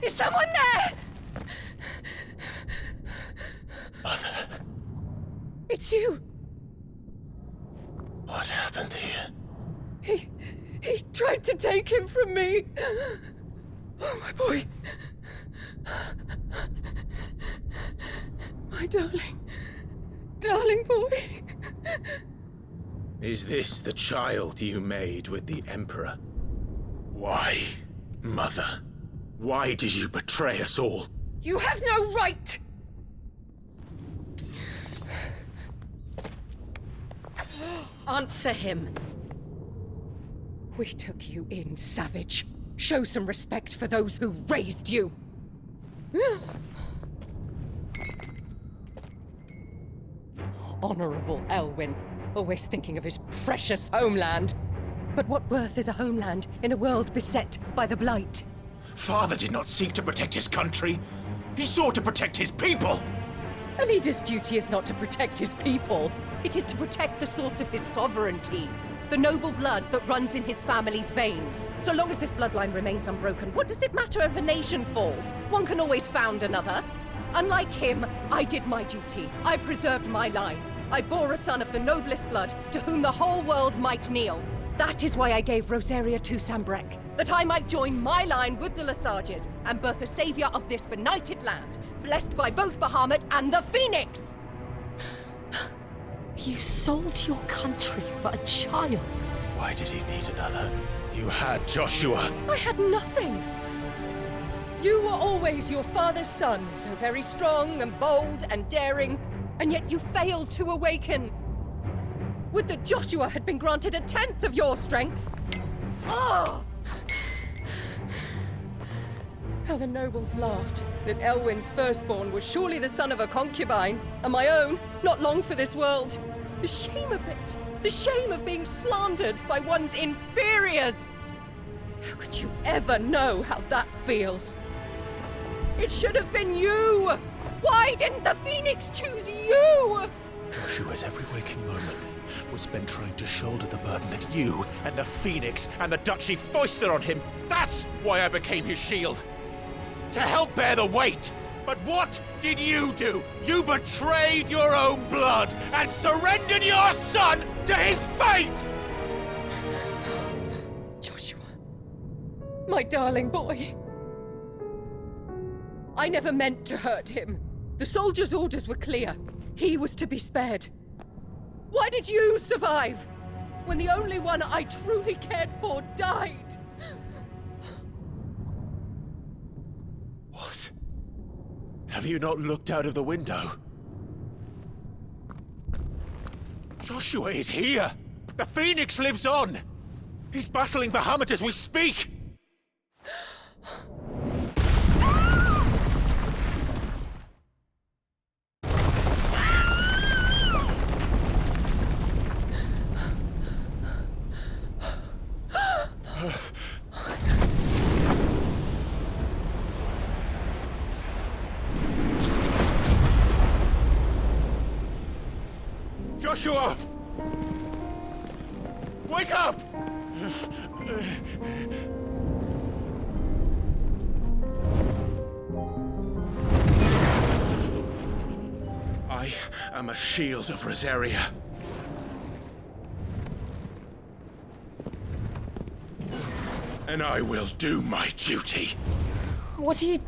Is someone there? Mother. It's you. What happened here? He tried to take him from me. Oh, my boy. My darling boy. Is this the child you made with the Emperor? Why, Mother? Why did you betray us all? You have no right! Answer him. We took you in, savage. Show some respect for those who raised you. Honorable Elwyn, always thinking of his precious homeland. But what worth is a homeland in a world beset by the Blight? Father did not seek to protect his country. He sought to protect his people. A leader's duty is not to protect his people. It is to protect the source of his sovereignty. The noble blood that runs in his family's veins. So long as this bloodline remains unbroken, what does it matter if a nation falls? One can always found another. Unlike him, I did my duty. I preserved my line. I bore a son of the noblest blood, to whom the whole world might kneel. That is why I gave Rosaria to Sambrek, that I might join my line with the Lesages and birth a savior of this benighted land, blessed by both Bahamut and the Phoenix! You sold your country for a child. Why did he need another? You had Joshua. I had nothing. You were always your father's son, so very strong and bold and daring, and yet you failed to awaken. Would that Joshua had been granted 1/10 of your strength? Oh! How the nobles laughed that Elwyn's firstborn was surely the son of a concubine, and my own, not long for this world. The shame of it! The shame of being slandered by one's inferiors! How could you ever know how that feels? It should have been you! Why didn't the Phoenix choose you? Joshua's every waking moment was spent trying to shoulder the burden that you and the Phoenix and the Duchy foisted on him. That's why I became his shield. To help bear the weight. But what did you do? You betrayed your own blood and surrendered your son to his fate! Joshua, my darling boy. I never meant to hurt him. The soldiers' orders were clear. He was to be spared. Why did you survive when the only one I truly cared for died? What? Have you not looked out of the window? Joshua is here! The Phoenix lives on! He's battling Bahamut as we speak! Joshua! Wake up! I am a shield of Rosaria. And I will do my duty. What are you...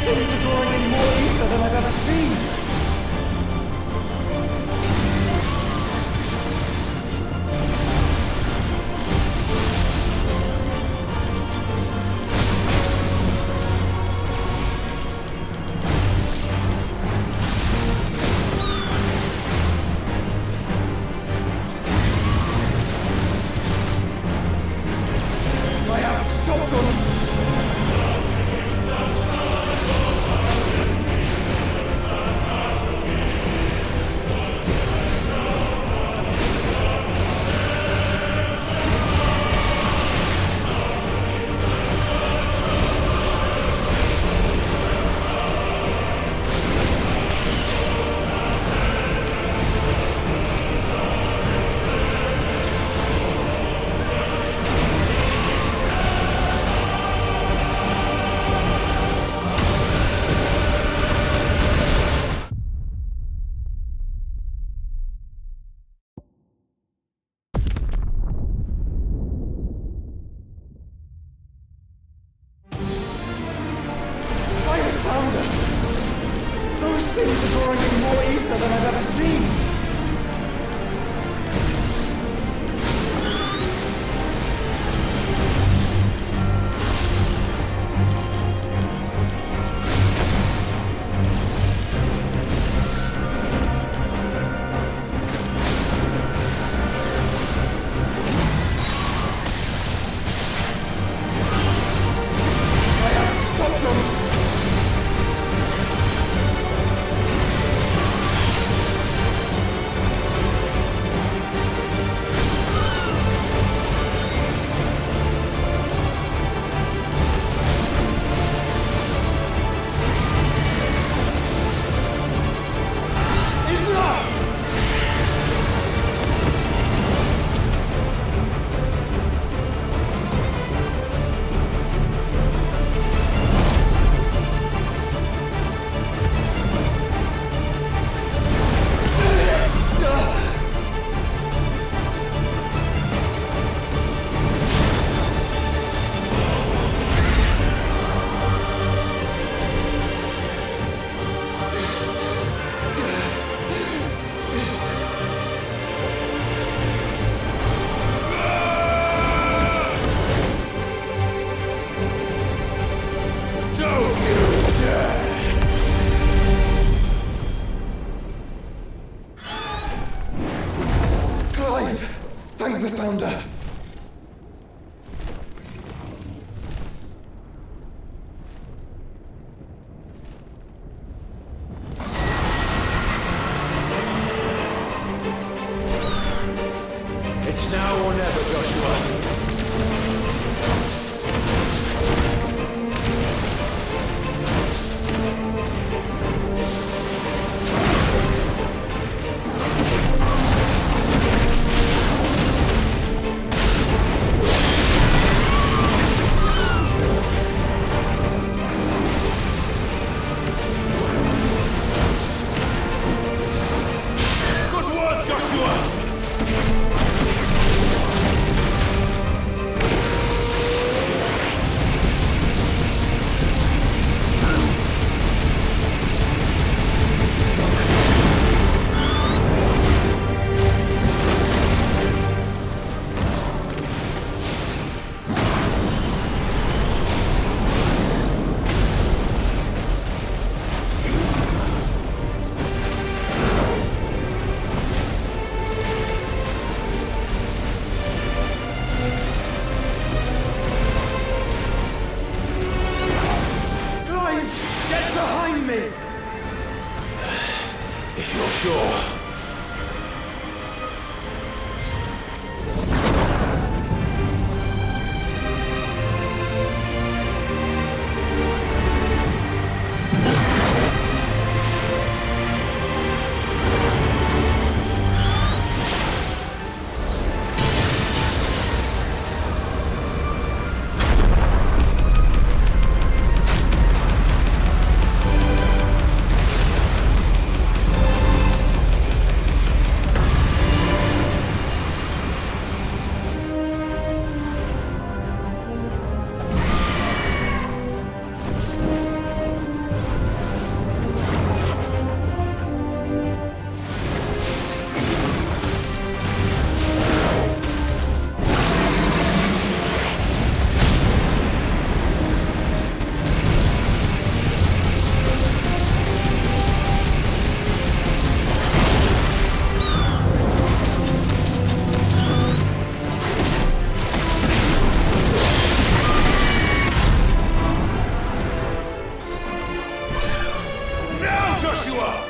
things are drawing in more ether than I've ever seen. I have to stop them. I have found her! Those things are drawing in more ether than I've ever seen! I have to stop them! Enough! Don't you dare! Clive! Thank the Founder! It's now or never, Joshua. Good work, Joshua! Clive! Get behind me! If you're sure. you up!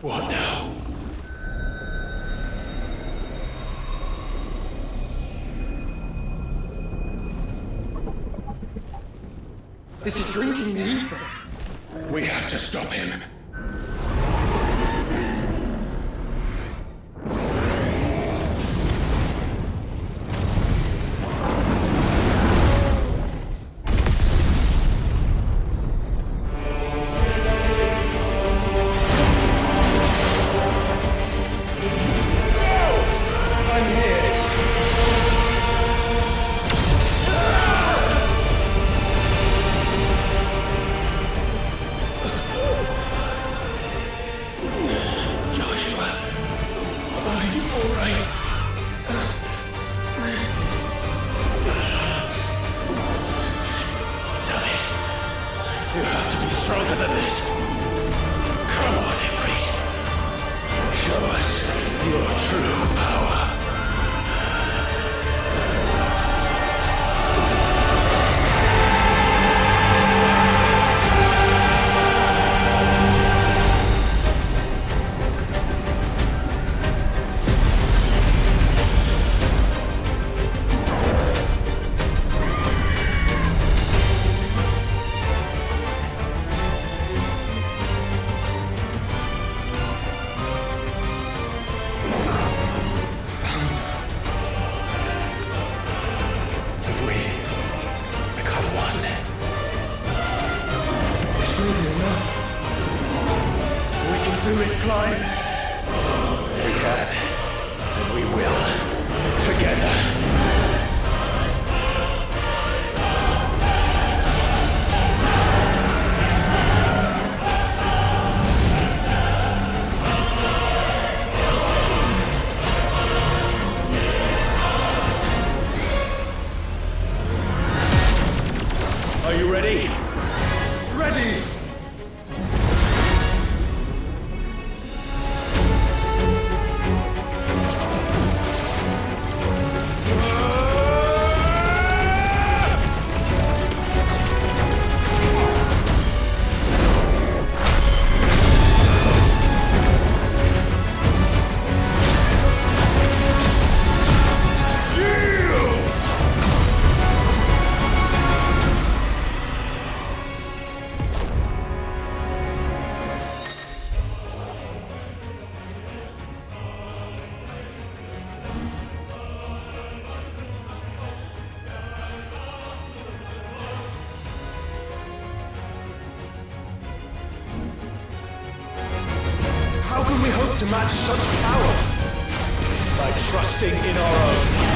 What now? This is drinking the ether. We have to stop him. You have to be stronger than this. Come on, Ifrit. Show us your true power. Do it, Clive. We can, and we will, together. Are you ready? Ready! How can we hope to match such power? By trusting in our own.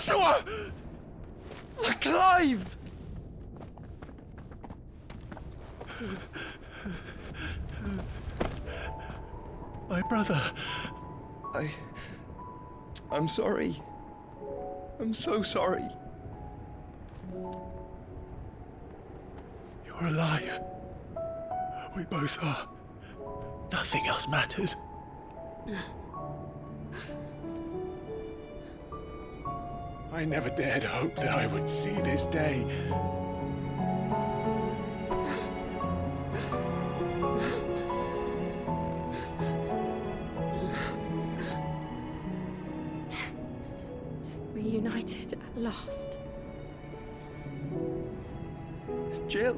Joshua! Clive! My brother. I'm sorry. I'm so sorry. You're alive. We both are. Nothing else matters. I never dared hope that I would see this day. Reunited at last. Jill.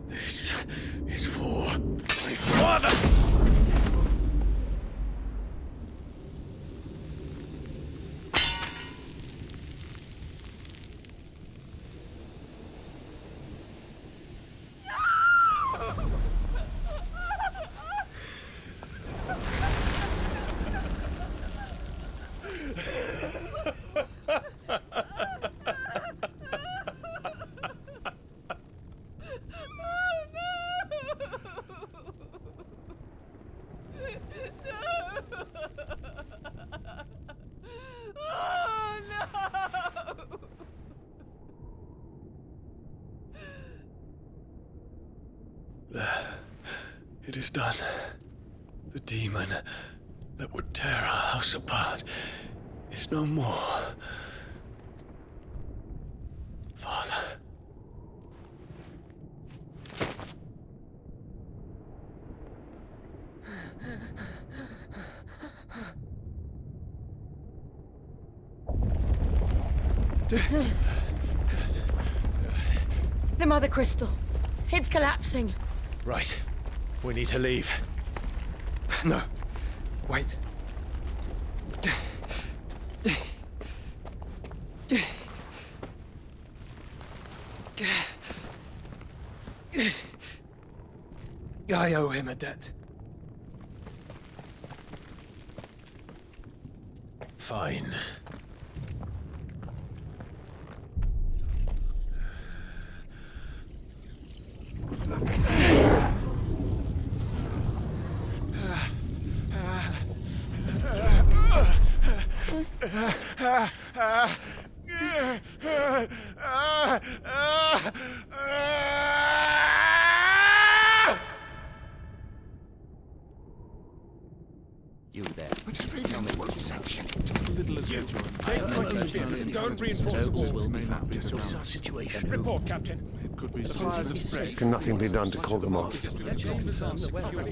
This is for my father! It is done. The demon that would tear our house apart is no more. Father. The Mother Crystal. It's collapsing. Right. We need to leave. No. Wait. I owe him a debt. Fine. You there. Don't reinforce the walls. Will be found. What is our situation? Report, Captain. It could be signs of threat. Can nothing be done to call them off?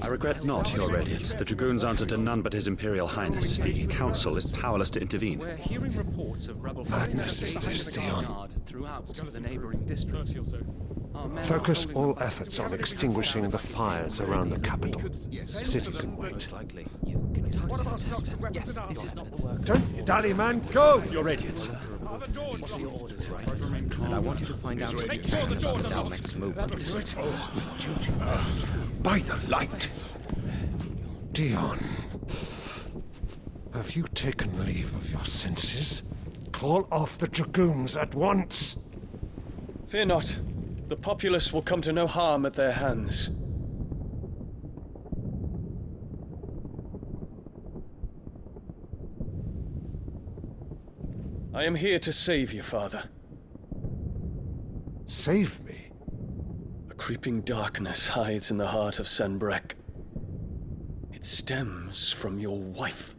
I regret not, Your Radiance. The Dragoons answer to none but His Imperial Highness. The Council is powerless to intervene. We're hearing reports of rebel Madness is this, Dion. throughout the neighboring districts. Our men Focus are all efforts on extinguishing the fires around the capital. The city can wait. What about stocks of weapons and this is not the work. Don't you dally, man, go! Your Radiance. And I want you to find out Make sure the doors are our locked. next move. By the light! Dion, have you taken leave of your senses? Call off the Dragoons at once! Fear not. The populace will come to no harm at their hands. I am here to save you, Father. Save me? A creeping darkness hides in the heart of Sanbreque. It stems from your wife,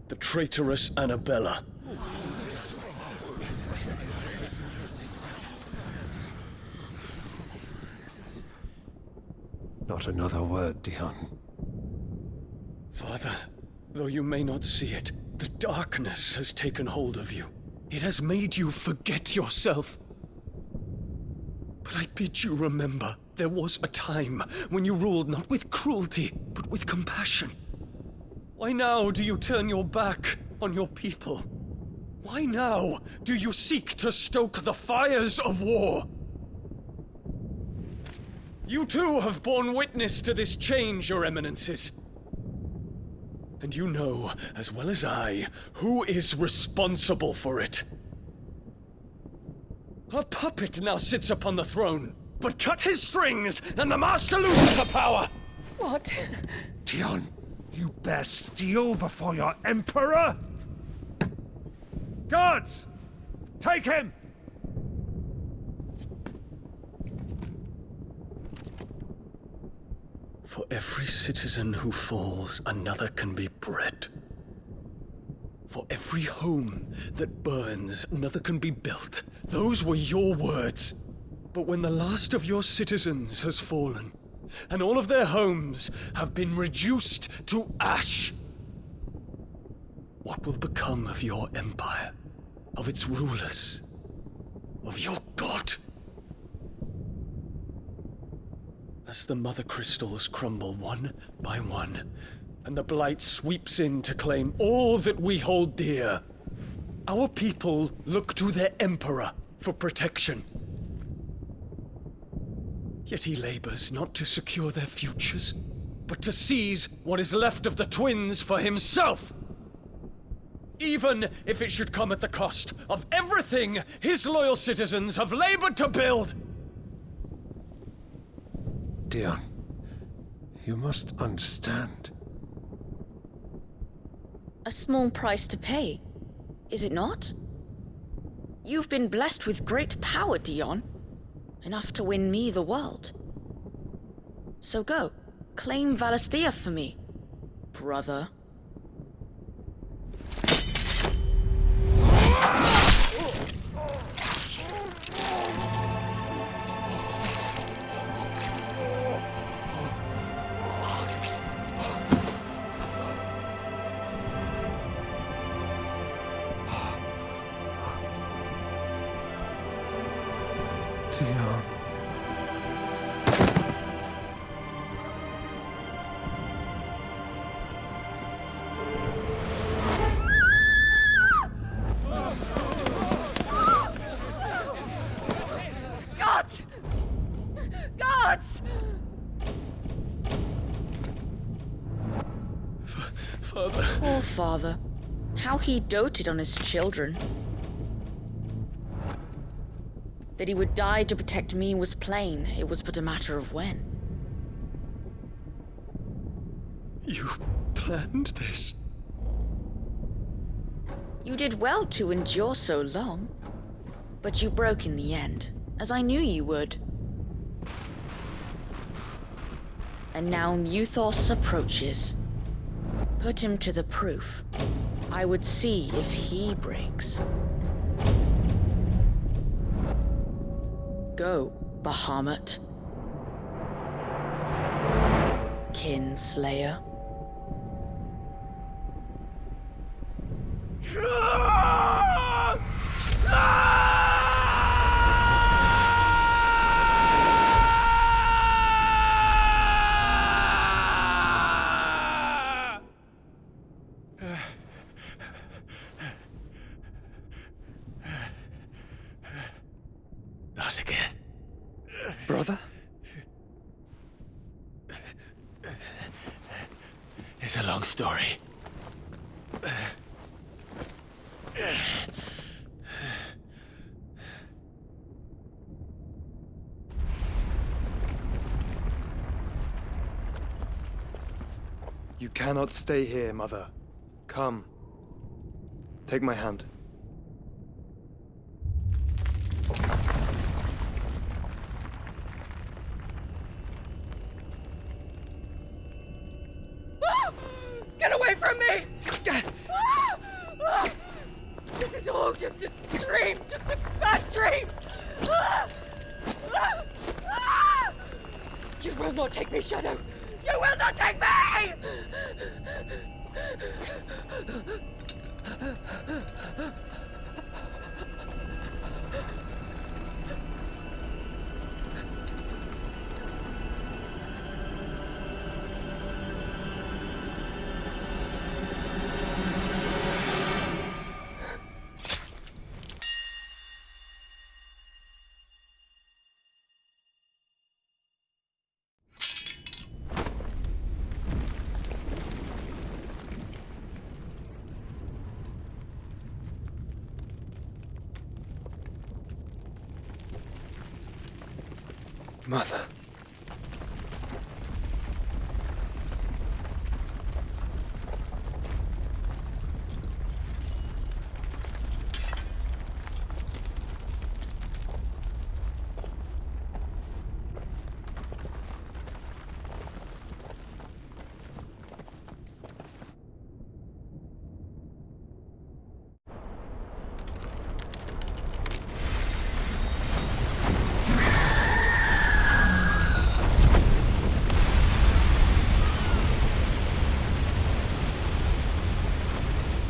the traitorous Annabella. Not another word, Dion. Father, though you may not see it, The darkness has taken hold of you. It has made you forget yourself. But I bid you remember, there was a time when you ruled not with cruelty, but with compassion. Why now do you turn your back on your people? Why now do you seek to stoke the fires of war? You too have borne witness to this change, Your Eminences. And you know, as well as I, who is responsible for it. A puppet now sits upon the throne, but cut his strings, and the master loses the power! What? Dion, you bear steel before your emperor? Guards! Take him! For every citizen who falls, another can be bred. For every home that burns, another can be built. Those were your words. But when the last of your citizens has fallen, and all of their homes have been reduced to ash, what will become of your empire, of its rulers, of your god? As the mother crystals crumble one by one, and the blight sweeps in to claim all that we hold dear, our people look to their emperor for protection. Yet he labors not to secure their futures, but to seize what is left of the twins for himself. Even if it should come at the cost of everything his loyal citizens have labored to build. Dion, you must understand. A small price to pay, is it not? You've been blessed with great power, Dion. Enough to win me the world. So go, claim Valisthea for me, brother. Dion. Gods! Gods! Father. Poor father. How he doted on his children. That he would die to protect me was plain. It was but a matter of when. You planned this? You did well to endure so long. But you broke in the end, as I knew you would. And now Muthos approaches. Put him to the proof. I would see if he breaks. Go, Bahamut. Kinslayer. Not again. Brother? It's a long story. You cannot stay here, Mother. Come. Take my hand. Get away from me! This is all just a dream, just a bad dream! You will not take me, Shadow! You will not take me! Mother.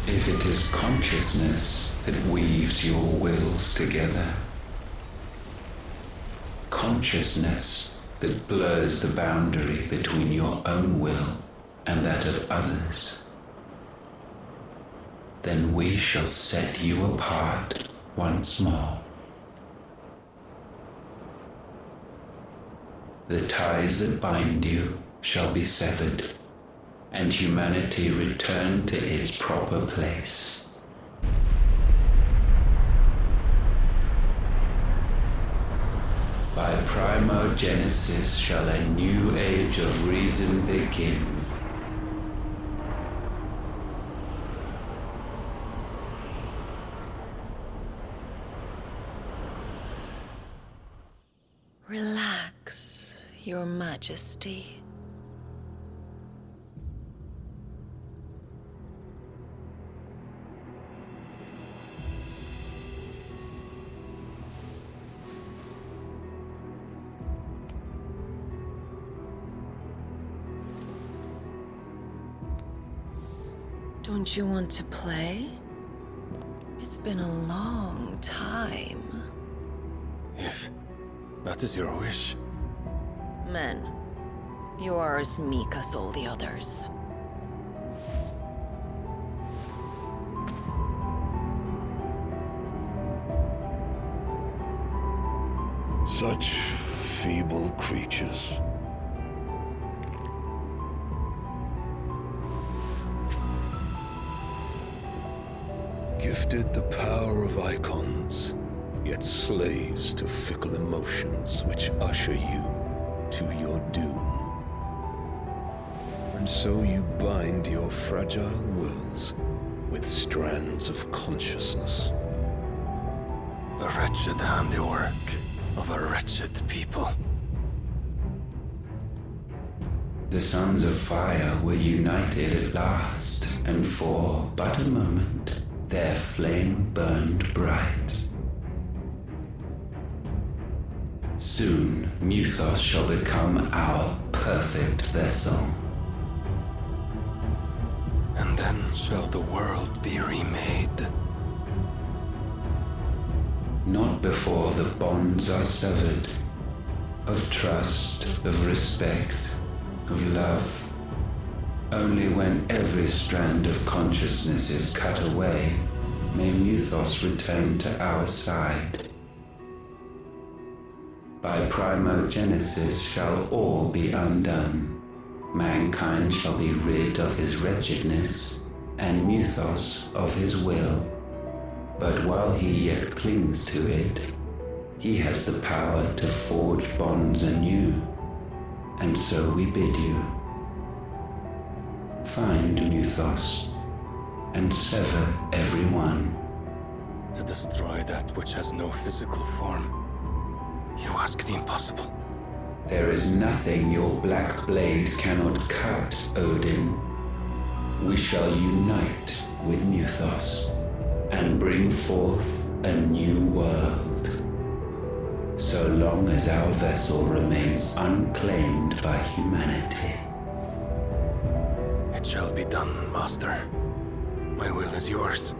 If it is consciousness that weaves your wills together, consciousness that blurs the boundary between your own will and that of others, then we shall set you apart once more. The ties that bind you shall be severed, and humanity return to its proper place. By primogenesis shall a new age of reason begin. Relax, Your Majesty. Don't you want to play? It's been a long time. If that is your wish. Men, you are as meek as all the others. Such feeble creatures. Gifted the power of icons, yet slaves to fickle emotions which usher you to your doom. And so you bind your fragile wills with strands of consciousness. The wretched handiwork of a wretched people. The sons of fire were united at last, and for but a moment their flame burned bright. Soon Muthos shall become our perfect vessel. And then shall the world be remade. Not before the bonds are severed, of trust, of respect, of love. Only when every strand of consciousness is cut away, may Muthos return to our side. By primogenesis shall all be undone. Mankind shall be rid of his wretchedness, and Muthos of his will. But while he yet clings to it, he has the power to forge bonds anew. And so we bid you, find Muthos, and sever everyone. To destroy that which has no physical form, you ask the impossible. There is nothing your black blade cannot cut, Odin. We shall unite with Muthos, and bring forth a new world. So long as our vessel remains unclaimed by humanity. It shall be done, Master. My will is yours.